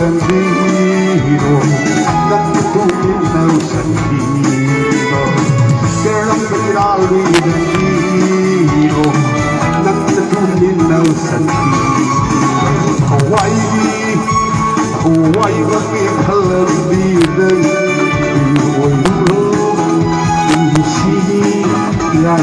Vendido, tanto nel sentito, che non vedrà lui vendido, tanto nel sentito. Hawaii, Hawaii, what we call it, we see, yeah,